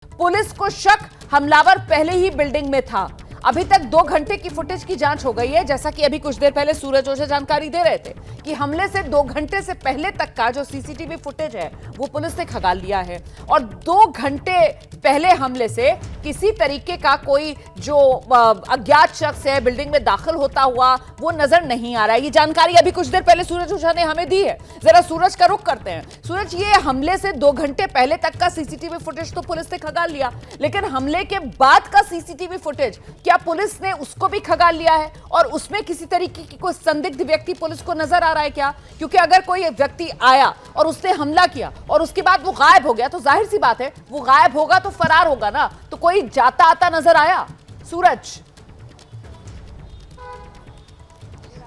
Police को शक हमलावर पहले ही बिल्डिंग में था। अभी तक 2 घंटे की फुटेज की जांच हो गई है। जैसा कि अभी कुछ देर पहले सूरज ओझा जानकारी दे रहे थे कि हमले से 2 घंटे से पहले तक का जो सीसीटीवी फुटेज है वो पुलिस ने खंगाल लिया है और 2 घंटे पहले हमले से किसी तरीके का कोई जो अज्ञात शख्स है बिल्डिंग में दाखिल होता हुआ वो नजर नहीं आ रहा है। ये जानकारी अभी कुछ देर पहले सूरज ओझा ने हमें दी है। जरा सूरज का रुख करते हैं। सूरज, ये हमले से 2 घंटे पहले तक का सीसीटीवी फुटेज तो पुलिस ने खंगाल लिया, लेकिन हमले के बाद का सीसीटीवी फुटेज क्या पुलिस ने उसको भी खंगाल लिया है और उसमें किसी तरीके की कोई संदिग्ध व्यक्ति पुलिस को नजर आ रहा है क्या? क्योंकि अगर कोई व्यक्ति आया और उसने हमला किया और उसके बाद वो गायब हो गया तो जाहिर सी बात है वो गायब होगा तो फरार होगा ना, तो कोई जाता आता नजर आया? सूरज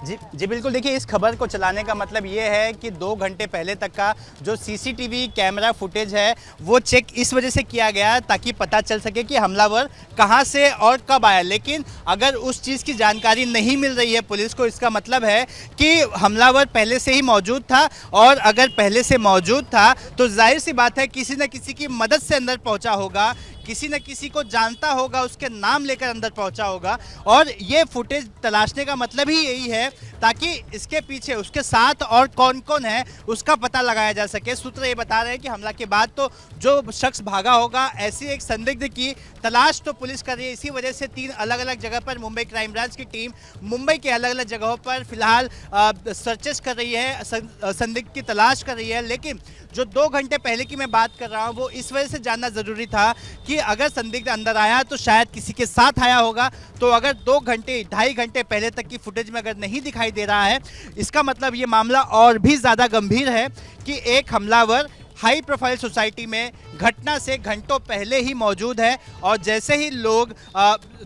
जी बिल्कुल। देखिए, इस खबर को चलाने का मतलब ये है कि 2 घंटे पहले तक का जो सीसीटीवी कैमरा फुटेज है वो चेक इस वजह से किया गया ताकि पता चल सके कि हमलावर कहां से और कब आया। लेकिन अगर उस चीज़ की जानकारी नहीं मिल रही है पुलिस को, इसका मतलब है कि हमलावर पहले से ही मौजूद था, और अगर पहले से मौजूद था तो जाहिर सी बात है किसी न किसी की मदद से अंदर पहुंचा होगा, किसी न किसी को जानता होगा, उसके नाम लेकर अंदर पहुंचा होगा। और ये फुटेज तलाशने का मतलब ही यही है ताकि इसके पीछे उसके साथ और कौन कौन है उसका पता लगाया जा सके। सूत्र ये बता रहे हैं कि हमला के बाद तो जो शख्स भागा होगा, ऐसी एक संदिग्ध की तलाश तो पुलिस कर रही है। इसी वजह से 3 अलग अलग जगह पर मुंबई क्राइम ब्रांच की टीम मुंबई के अलग अलग जगहों पर फिलहाल सर्चेस कर रही है, संदिग्ध की तलाश कर रही है। लेकिन जो 2 घंटे पहले की मैं बात कर रहा हूँ वो इस वजह से जानना ज़रूरी था कि अगर संदिग्ध अंदर आया तो शायद किसी के साथ आया होगा। तो अगर 2 घंटे 2.5 घंटे पहले तक की फुटेज में अगर नहीं दिखाई दे रहा है, इसका मतलब ये मामला और भी ज़्यादा गंभीर है कि एक हमलावर हाई प्रोफाइल सोसाइटी में घटना से घंटों पहले ही मौजूद है। और जैसे ही लोग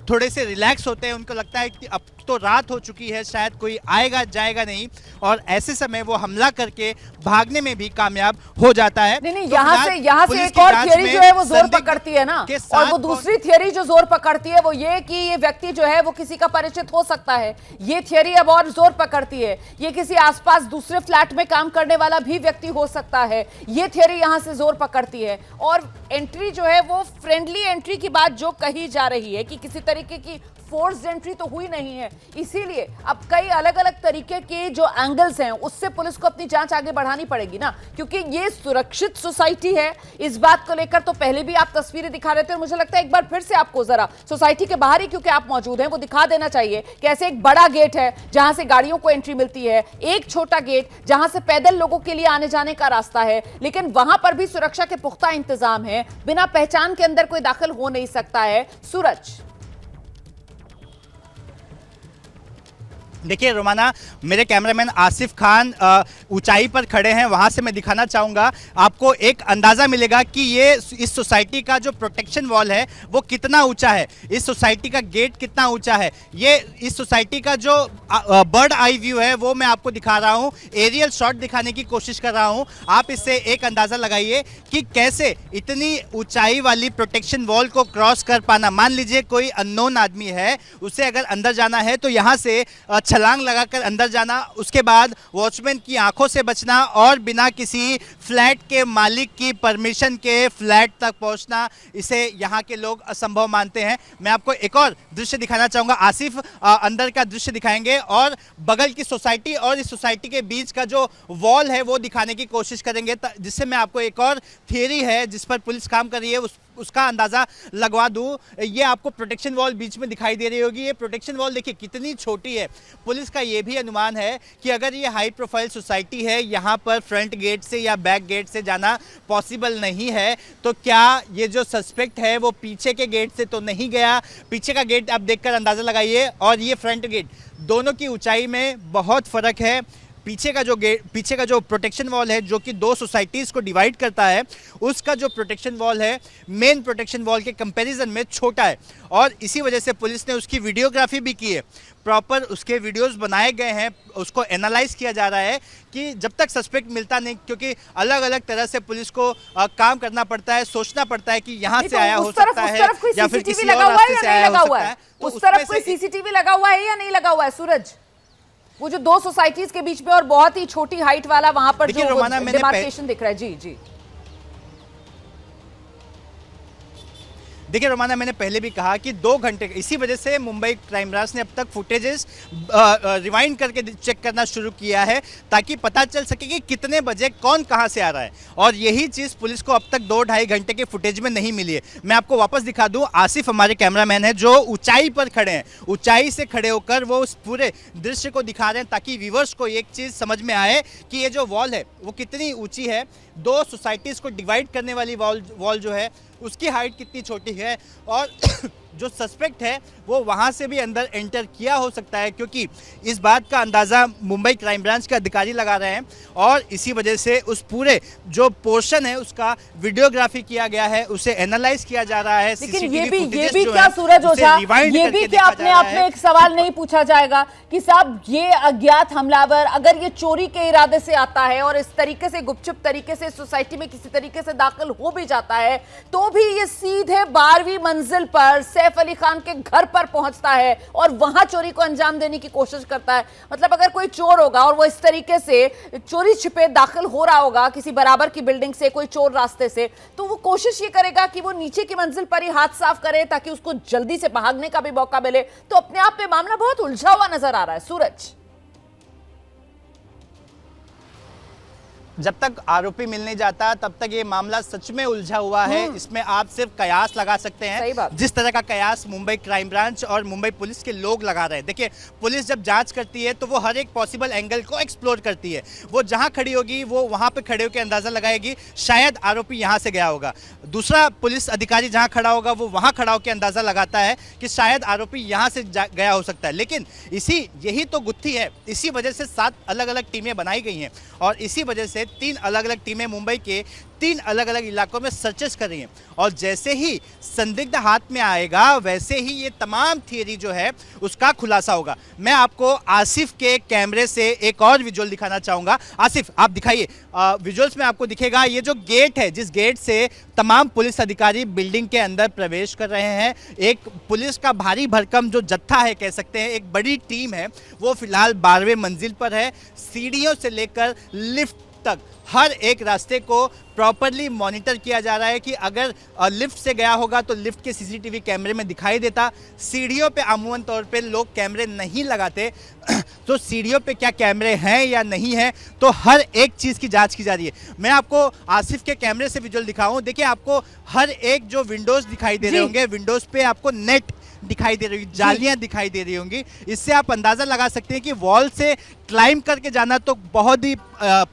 थोड़े से रिलैक्स होते हैं, उनको लगता है कि अब तो रात हो चुकी है, शायद कोई आएगा जाएगा नहीं, और ऐसे समय वो हमला करके भागने में भी कामयाब हो जाता है। नहीं, यहाँ से एक और थियरी जो है वो जोर पकड़ती है ना, और वो दूसरी थियरी जो जोर पकड़ती है वो ये कि ये व्यक्ति जो है वो किसी का परिचित हो सकता है। ये थियरी अब और जोर पकड़ती है, ये किसी आसपास दूसरे फ्लैट में काम करने वाला भी व्यक्ति हो सकता है। ये थियरी यहाँ से जोर पकड़ती है। और एंट्री जो है वो फ्रेंडली एंट्री की बात जो कही जा रही है कि किसी तरीके की फोर्स एंट्री तो हुई नहीं है, इसीलिए अब कई अलग अलग तरीके के जो एंगल्स हैं उससे पुलिस को अपनी जांच आगे बढ़ानी पड़ेगी ना, क्योंकि ये सुरक्षित सोसाइटी है। इस बात को लेकर तो पहले भी आप तस्वीरें दिखा रहे थे और मुझे लगता है एक बार फिर से आपको जरा सोसाइटी के बाहर ही क्योंकि आप मौजूद हैं वो दिखा देना चाहिए कि ऐसे एक बड़ा गेट है जहां से गाड़ियों को एंट्री मिलती है, एक छोटा गेट जहां से पैदल लोगों के लिए आने जाने का रास्ता है, लेकिन वहां पर भी सुरक्षा के पुख्ता इंतजाम है। बिना पहचान के अंदर कोई दाखिल हो नहीं सकता है। सूरज, देखिए रोमाना, मेरे कैमरामैन आसिफ खान ऊंचाई पर खड़े हैं, वहां से मैं दिखाना चाहूँगा आपको। एक अंदाज़ा मिलेगा कि ये इस सोसाइटी का जो प्रोटेक्शन वॉल है वो कितना ऊंचा है, इस सोसाइटी का गेट कितना ऊंचा है। ये इस सोसाइटी का जो बर्ड आई व्यू है वो मैं आपको दिखा रहा हूँ, एरियल शॉट दिखाने की कोशिश कर रहा हूँ। आप इससे एक अंदाज़ा लगाइए कि कैसे इतनी ऊंचाई वाली प्रोटेक्शन वॉल को क्रॉस कर पाना। मान लीजिए कोई अननोन आदमी है, उसे अगर अंदर जाना है तो यहाँ से छलांग लगाकर अंदर जाना, उसके बाद वॉचमैन की आंखों से बचना और बिना किसी फ्लैट के मालिक की परमिशन के फ्लैट तक पहुंचना, इसे यहाँ के लोग असंभव मानते हैं। मैं आपको एक और दृश्य दिखाना चाहूँगा। आसिफ अंदर का दृश्य दिखाएंगे और बगल की सोसाइटी और इस सोसाइटी के बीच का जो वॉल है वो दिखाने की कोशिश करेंगे, जिससे मैं आपको एक और थियरी है जिस पर पुलिस काम कर रही है उसका अंदाज़ा लगवा दूं। ये आपको प्रोटेक्शन वॉल बीच में दिखाई दे रही होगी। ये प्रोटेक्शन वॉल देखिए कितनी छोटी है। पुलिस का ये भी अनुमान है कि अगर ये हाई प्रोफाइल सोसाइटी है, यहाँ पर फ्रंट गेट से या बैक गेट से जाना पॉसिबल नहीं है, तो क्या ये जो सस्पेक्ट है वो पीछे के गेट से तो नहीं गया। पीछे का गेट आप देखकर अंदाज़ा लगाइए और ये फ्रंट गेट, दोनों की ऊंचाई में बहुत फ़र्क है। पीछे का जो प्रोटेक्शन वॉल है जो कि 2 सोसाइटीज़ को डिवाइड करता है, उसका जो प्रोटेक्शन वॉल है मेन प्रोटेक्शन वॉल के कंपैरिजन में छोटा है। और इसी वजह से पुलिस ने उसकी वीडियोग्राफी भी की है, प्रॉपर उसके वीडियोस बनाए गए हैं, उसको एनालाइज किया जा रहा है कि जब तक सस्पेक्ट मिलता नहीं, क्योंकि अलग अलग तरह से पुलिस को काम करना पड़ता है, सोचना पड़ता है कि यहाँ से आया हो सकता है या फिर किसी और रास्ते से आया हो सकता है। उस तरफ कोई सीसीटीवी लगा हुआ है या नहीं लगा हुआ है सूरज? वो जो 2 सोसाइटीज के बीच में और बहुत ही छोटी हाइट वाला वहां पर जो डिमार्केशन दिख रहा है। जी जी देखिए रोमाना, मैंने पहले भी कहा कि 2 घंटे, इसी वजह से मुंबई क्राइम ब्रांच ने अब तक फुटेजेस रिवाइंड करके चेक करना शुरू किया है, ताकि पता चल सके कि कितने बजे कौन कहां से आ रहा है। और यही चीज़ पुलिस को अब तक 2-2.5 घंटे के फुटेज में नहीं मिली है। मैं आपको वापस दिखा दूं, आसिफ हमारे कैमरामैन है जो ऊंचाई पर खड़े हैं, ऊंचाई से खड़े होकर वो उस पूरे दृश्य को दिखा रहे हैं, ताकि व्यूवर्स को एक चीज़ समझ में आए कि ये जो वॉल है वो कितनी ऊंची है। 2 सोसाइटीज़ को डिवाइड करने वाली वॉल जो है उसकी हाइट कितनी छोटी है, और जो सस्पेक्ट है वो वहाँ से भी अंदर एंटर किया हो सकता है, क्योंकि इस बात का अंदाज़ा मुंबई क्राइम ब्रांच के अधिकारी लगा रहे हैं। और इसी वजह से उस पूरे जो पोर्शन है उसका वीडियोग्राफी किया गया है, उसे एनालाइज किया जा रहा है। लेकिन ये भी क्या सूरज ओझा, ये भी क्या अपने आप में एक सवाल नहीं पूछा जाएगा कि साहब ये अज्ञात हमलावर अगर ये चोरी के इरादे से आता है और इस तरीके से गुपचुप तरीके से सोसाइटी में किसी तरीके से दाखिल हो भी जाता है, तो भी ये सीधे 12वीं मंजिल पर सैफ अली खान के घर पर पहुंचता है और वहां चोरी को अंजाम देने की कोशिश करता है। मतलब अगर कोई चोर होगा और वो इस तरीके से चोरी छिपे दाखिल हो रहा होगा किसी बराबर की बिल्डिंग से, कोई चोर रास्ते से, तो वो कोशिश ये करेगा कि वो नीचे की मंजिल पर ही हाथ साफ करे ताकि उसको जल्दी से भागने का भी मौका मिले। तो अपने आप में मामला बहुत उलझा हुआ नजर आ रहा है सूरज। जब तक आरोपी मिल नहीं जाता तब तक ये मामला सच में उलझा हुआ है। इसमें आप सिर्फ कयास लगा सकते हैं, जिस तरह का कयास मुंबई क्राइम ब्रांच और मुंबई पुलिस के लोग लगा रहे हैं। देखिए, पुलिस जब जांच करती है तो वो हर एक पॉसिबल एंगल को एक्सप्लोर करती है। वो जहां खड़ी होगी वो वहां पे खड़े होकर अंदाजा लगाएगी शायद आरोपी यहां से गया होगा। दूसरा पुलिस अधिकारी जहां खड़ा होगा वो वहां खड़ा होकर अंदाजा लगाता है कि शायद आरोपी यहां से गया हो सकता है। लेकिन यही तो गुत्थी है, इसी वजह से 7 अलग अलग टीमें बनाई गई हैं और इसी वजह से 3 अलग अलग टीमें मुंबई के 3 अलग अलग इलाकों में सर्चेस कर रही हैं। और जैसे ही संदिग्ध हाथ में आएगा वैसे ही ये तमाम थियरी जो है उसका खुलासा होगा। मैं आपको आसिफ के कैमरे से एक और विजुअल दिखाना चाहूँगा। आसिफ, आप दिखाइए। विजुअल्स में आपको दिखेगा ये जो गेट है, जिस गेट से तमाम पुलिस अधिकारी बिल्डिंग के अंदर प्रवेश कर रहे हैं। एक पुलिस का भारी भरकम जो जत्था है, कह सकते हैं एक बड़ी टीम है, वो फिलहाल 12वें मंजिल पर है। सीढ़ियों से लेकर लिफ्ट तक हर एक रास्ते को प्रॉपरली मॉनिटर किया जा रहा है कि अगर लिफ्ट से गया होगा तो लिफ्ट के सीसीटीवी कैमरे में दिखाई देता। सीढ़ियों पे अमूमन तौर पे लोग कैमरे नहीं लगाते, तो सीढ़ियों पे क्या कैमरे हैं या नहीं हैं, तो हर एक चीज़ की जांच की जा रही है। मैं आपको आसिफ के कैमरे से विजुअल दिखाऊं। देखिए, आपको हर एक जो विंडोज़ दिखाई दे रहे होंगे, विंडोज़ पे आपको नेट दिखाई दे रही होगी, जालियां दिखाई दे रही होंगी। इससे आप अंदाजा लगा सकते हैं कि वॉल से क्लाइंब करके जाना तो बहुत ही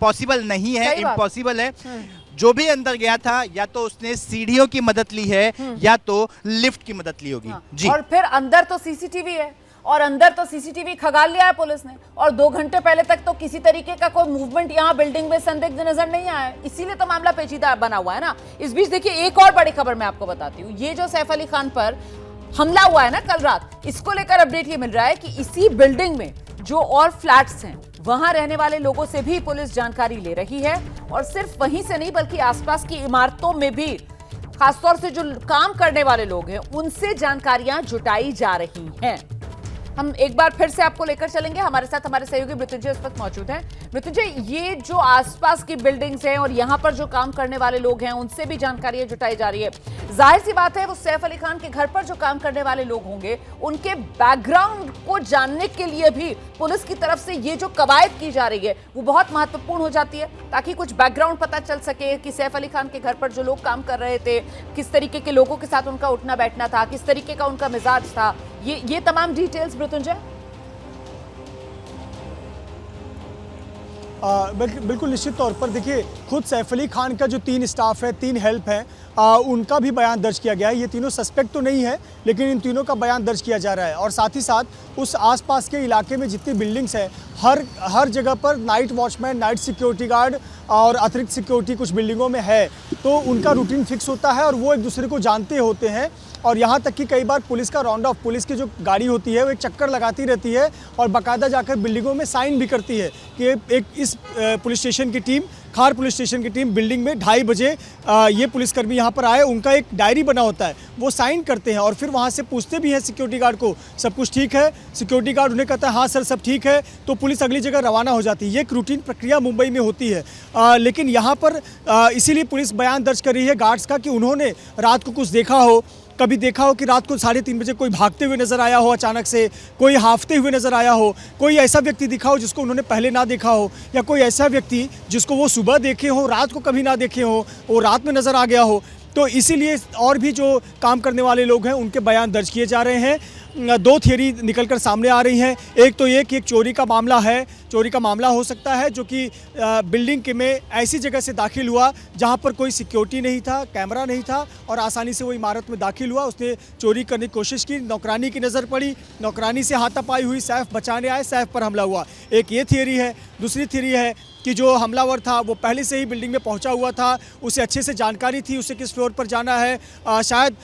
पॉसिबल नहीं है, इम्पॉसिबल है। जो भी अंदर गया था या तो उसने सीढ़ियों की मदद ली है या तो लिफ्ट की मदद ली होगी। जी, और फिर अंदर तो सीसीटीवी है और अंदर तो सीसीटीवी खंगाल लिया है पुलिस ने, और 2 घंटे पहले तक तो किसी तरीके का कोई मूवमेंट यहाँ बिल्डिंग में संदिग्ध नजर नहीं आया, इसीलिए तो मामला पेचीदा बना हुआ है ना। इस बीच देखिए, एक और बड़ी खबर मैं आपको बताती हूँ। ये जो सैफ अली खान पर हमला हुआ है ना कल रात, इसको लेकर अपडेट ये मिल रहा है कि इसी बिल्डिंग में जो और फ्लैट्स हैं वहां रहने वाले लोगों से भी पुलिस जानकारी ले रही है, और सिर्फ वहीं से नहीं बल्कि आसपास की इमारतों में भी खासतौर से जो काम करने वाले लोग हैं उनसे जानकारियां जुटाई जा रही हैं। हम एक बार फिर से आपको लेकर चलेंगे। हमारे साथ हमारे सहयोगी मृत्युंजय इस वक्त मौजूद हैं। मृत्युंजय, ये जो आसपास की बिल्डिंग्स हैं और यहाँ पर जो काम करने वाले लोग हैं उनसे भी जानकारियां जुटाई जा रही है। जाहिर सी बात है वो सैफ अली खान के घर पर जो काम करने वाले लोग होंगे उनके बैकग्राउंड को जानने के लिए भी पुलिस की तरफ से ये जो कवायद की जा रही है वो बहुत महत्वपूर्ण हो जाती है, ताकि कुछ बैकग्राउंड पता चल सके कि सैफ अली खान के घर पर जो लोग काम कर रहे थे किस तरीके के लोगों के साथ उनका उठना बैठना था, किस तरीके का उनका मिजाज था, ये तमाम डिटेल्स मृत्युंजय। बिल्कुल निश्चित तौर पर देखिए, खुद सैफ अली खान का जो 3 स्टाफ है, 3 हेल्प है, उनका भी बयान दर्ज किया गया है। ये तीनों सस्पेक्ट तो नहीं है, लेकिन इन तीनों का बयान दर्ज किया जा रहा है। और साथ ही साथ उस आसपास के इलाके में जितनी बिल्डिंग्स है, हर जगह पर night watchman, night security guard और अतिरिक्त सिक्योरिटी कुछ बिल्डिंगों में है, तो उनका रूटीन फिक्स होता है और वो एक दूसरे को जानते होते हैं। और यहाँ तक कि कई बार पुलिस का राउंड ऑफ, पुलिस की जो गाड़ी होती है वो एक चक्कर लगाती रहती है और बाकायदा जाकर बिल्डिंगों में साइन भी करती है कि एक इस पुलिस स्टेशन की टीम, खार पुलिस स्टेशन की टीम बिल्डिंग में 2:30 बजे ये पुलिसकर्मी यहाँ पर आए। उनका एक डायरी बना होता है, वो साइन करते हैं और फिर वहाँ से पूछते भी हैं सिक्योरिटी गार्ड को, सब कुछ ठीक है? सिक्योरिटी गार्ड उन्हें कहता है हाँ सर सब ठीक है, तो पुलिस अगली जगह रवाना हो जाती है। ये एक रूटीन प्रक्रिया मुंबई में होती है। लेकिन यहाँ पर इसीलिए पुलिस बयान दर्ज कर रही है गार्ड्स का कि उन्होंने रात को कुछ देखा हो कभी देखा हो कि रात को 3:30 बजे कोई भागते हुए नजर आया हो, अचानक से कोई हांफते हुए नजर आया हो, कोई ऐसा व्यक्ति दिखा हो जिसको उन्होंने पहले ना देखा हो, या कोई ऐसा व्यक्ति जिसको वो सुबह देखे हो, रात को कभी ना देखे हो, वो रात में नजर आ गया हो। तो इसीलिए और भी जो काम करने वाले लोग हैं उनके बयान दर्ज किए जा रहे हैं। 2 थियरी निकलकर सामने आ रही हैं। एक तो ये कि एक चोरी का मामला है, चोरी का मामला हो सकता है जो कि बिल्डिंग के में ऐसी जगह से दाखिल हुआ जहां पर कोई सिक्योरिटी नहीं था, कैमरा नहीं था और आसानी से वो इमारत में दाखिल हुआ। उसने चोरी करने की कोशिश की, नौकरानी की नज़र पड़ी, नौकरानी से हाथापाई हुई, सैफ बचाने आए, सैफ पर हमला हुआ। एक ये थियरी है। दूसरी थियरी है कि जो हमलावर था वो पहले से ही बिल्डिंग में पहुंचा हुआ था, उसे अच्छे से जानकारी थी उसे किस फ्लोर पर जाना है। शायद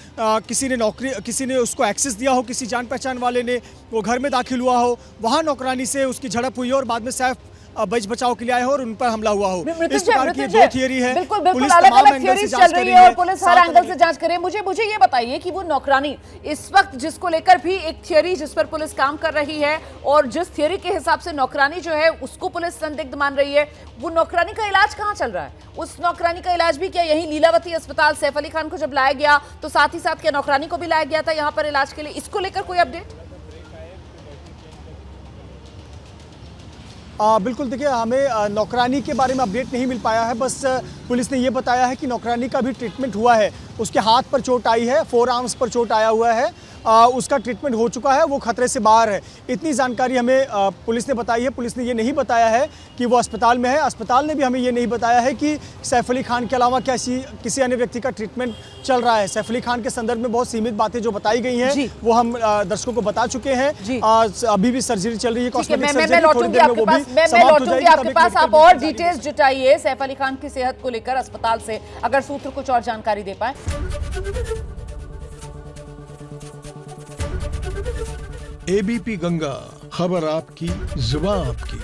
किसी ने उसको एक्सेस दिया हो, किसी जान पहचान वाले ने, वो घर में दाखिल हुआ हो, वहाँ नौकरानी से उसकी झड़प हुई हो और बाद में सैफ बच बचाव के लिए आए हो और उन पर हमला हुआ हो। इस प्रकार की 2 थियरी है। बिल्कुल अलग-अलग थियरीज चल रही है और पुलिस हर एंगल से जांच कर रही है। मुझे ये बताइए कि वो नौकरानी इस वक्त जिसको लेकर भी एक थियरी जिस पर पुलिस काम कर रही है और जिस थियरी के हिसाब से नौकरानी जो है उसको पुलिस संदिग्ध मान रही है, वो नौकरानी का इलाज कहाँ चल रहा है? उस नौकरानी का इलाज भी क्या यही लीलावती अस्पताल सैफ अली खान को जब लाया गया तो साथ ही साथ क्या नौकरानी को भी लाया गया था यहाँ पर इलाज के लिए? इसको लेकर कोई अपडेट? बिल्कुल, देखिए हमें नौकरानी के बारे में अपडेट नहीं मिल पाया है। बस पुलिस ने ये बताया है कि नौकरानी का भी ट्रीटमेंट हुआ है, उसके हाथ पर चोट आई है, 4 आर्म्स पर चोट आया हुआ है, उसका ट्रीटमेंट हो चुका है, वो खतरे से बाहर है। इतनी जानकारी हमें पुलिस ने बताई है। पुलिस ने ये नहीं बताया है कि वो अस्पताल में है। अस्पताल ने भी हमें ये नहीं बताया है कि सैफ अली खान के अलावा किसी अन्य व्यक्ति का ट्रीटमेंट चल रहा है। सैफ अली खान के संदर्भ में बहुत सीमित बातें जो बताई गई हैं वो हम दर्शकों को बता चुके हैं। अभी भी सर्जरी चल रही है, कॉस्मेटिक सर्जरी, थोड़ी देर में वो भी समाप्त हो जाएगी। आपके पास आप और डिटेल्स जुटाइए सैफ अली खान की सेहत को लेकर अस्पताल से, अगर सूत्र कुछ और जानकारी दे पाए। एबीपी गंगा, खबर आपकी, जुबान आपकी।